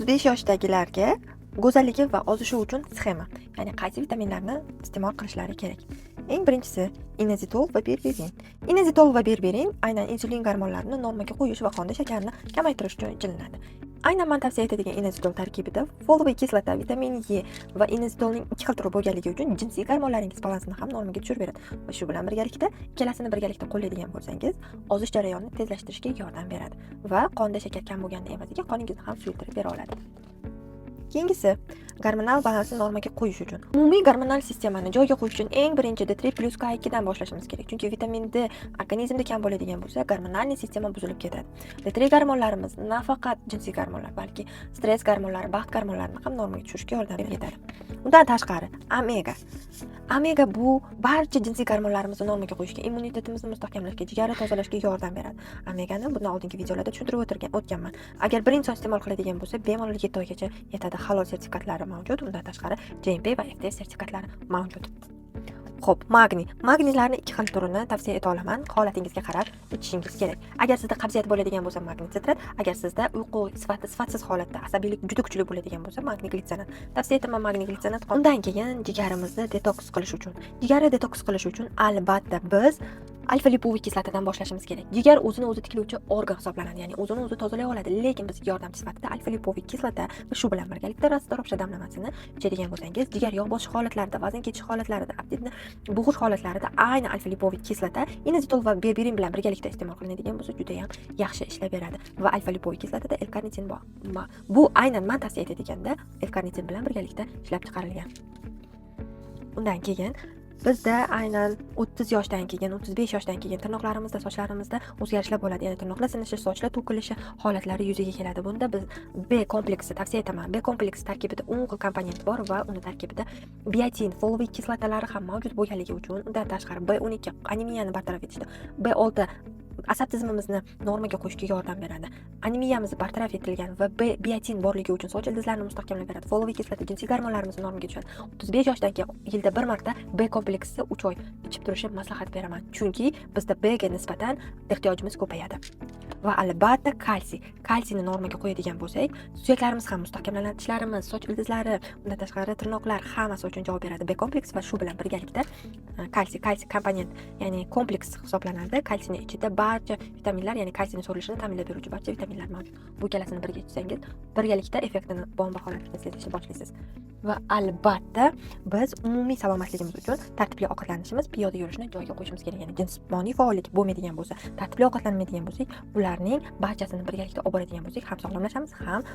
35 yoshdagilarga go'zalligi va ozishi uchun sxema, ya'ni qaysi vitaminlarni iste'mol qilishlari kerak. Eng birinchisi inositol va berberin. Inositol va berberin aynan insulin gormonlarini normaga qo'yish va qonda shakarni kamaytirish uchun ichilinadi. Aynan men tavsiya etadigan inositol tarkibida foliyaviy kislota, vitamin E va inositolning ikki xil turi bo'lganligi uchun jinsiy gormonlaringiz balansini ham normaga tushirib beradi. Va shu bilan birgalikda ikkalasini birgalikda qo'llaydigan bo'lsangiz, ozish jarayonini tezlashtirishga yordam beradi va qonda shakar kam bo'lgani evaziga qoningizni ham suyultirib bera oladi. Keyingisi, gormonal balansni normaga qo'yish uchun. Umumiy gormonal sistemani joyiga qo'yish uchun eng birinchi D3+K2 dan boshlashimiz kerak. Chunki vitamin D organizmda kam bo'ladigan bo'lsa, gormonal sistema buzilib ketadi. D3 gormonlarimiz nafaqat jinsiy gormonlar, balki stress gormonlari, baxt gormonlarini ham normaga tushirishga yordam beradi. Undan tashqari, omega. Omega bu barcha jinsiy gormonlarimizni normaga qo'yishga, immunitetimizni mustahkamlashga, jigarni tozalashga yordam beradi. Omegani bundan oldingi videolarda tushuntirib o'tganman. Agar bir inson iste'mol qiladigan bo'lsa, bemalol 7 oygacha yetadi. Halol sertifikatlari mavjud. Undan tashqari GMP va FTS sertifikatlari mavjud. Xo'p, magniy. Magniylarni ikki xil turini tavsiya eta olaman. Holatingizga qarab ichishingiz kerak. Agar sizda qabziyat bo'ladigan bo'lsa, magniy sitrat, agar sizda uyqu sifatsiz holatda, asabiylik juda kuchli bo'ladigan bo'lsa, magniy glitsinat. Tavsiya etaman magniy glitsinat. Undan keyin jigarimizni detoks qilish uchun. Jigarni detoks qilish uchun albatta biz alfa-lipoviy kislotadan boshlashimiz kerak. Jigar o'zini o'zi tiklovchi organ hisoblanadi, ya'ni o'zini o'zi tozalay oladi, lekin bizga yordamchi sifatida alfa-lipoviy kislota va shu bilan birgalikda rastorobsha damlamasini ichadigan bo'lsangiz, jigar yog' bosish holatlarida, vazn ketish holatlarida, aptitni bo'g'ish holatlarida aynan alfa-lipoviy kislota inositol va berberin bilan birgalikda iste'mol qilinadigan bo'lsa, juda ham yaxshi ishlab beradi. Va alfa-lipoviy kislotada L-karnitin bor. Bu aynan men tavsiya etayotganda L-karnitin bilan birgalikda ishlab chiqarilgan. Undan keyin bizda aynan 30 yoshdan keyin, 35 yoshdan keyin tirnoqlarimizda, sochlarimizda o'zgarishlar bo'ladi. Ya'ni tirnoqlar sinishi, sochlar to'kilishi holatlari yuzaga keladi. Bunda biz B kompleksi tavsiya etaman. B kompleksi tarkibida 10 xil komponent bor va uni tarkibida biotin, foliyaviy kislotalari ham mavjud bo'lganligi uchun, undan tashqari B12 anemiyani bartaraf etishda, B6 asab tizimimizni normaga qo'yishga yordam beradi. Anemiyamiz bartaraf etilgan va biotin borligi uchun soch ildizlarini mustahkamlab beradi. Foliyaviy kislota, jinsiy gormonlarimiz normaga tushadi. 35 yoshdan keyin yilda bir marta B kompleksini 3 oy ichib turishni maslahat beraman. Chunki bizda B ga nisbatan ehtiyojimiz ko'payadi. Va albatta kalsiy. Kalsiyni normaga qo'yadigan bo'lsak, suyaklarimiz ham mustahkamlanadi, tishlarimiz, soch ildizlari, undan tashqari tirnoqlar hammasi uchun javob beradi B kompleks va shu bilan birgalikda kalsiy komponent, ya'ni kompleks hisoblanadi. Kalsiyning ichida barcha vitaminlar, ya'ni kalsiyning so'rilishini ta'minlab beruvchi barcha vitaminlar mavjud. Bu ikkalasini birga ichsangiz, birgalikda effektini bomba holatida sezishni boshlaysiz. Va albatta biz umumiy salomatligimiz uchun tartibli ovqatlanishimiz, piyoda yurishni joyiga qo'yishimiz kerak. Ya'ni jismoniy faollik bo'lmaydigan bo'lsa, tartibli ovqatlanmaydigan bo'lsak, bularning barchasini birgalikda olib boradigan bo'lsak, ham sog'lomlashamiz, ham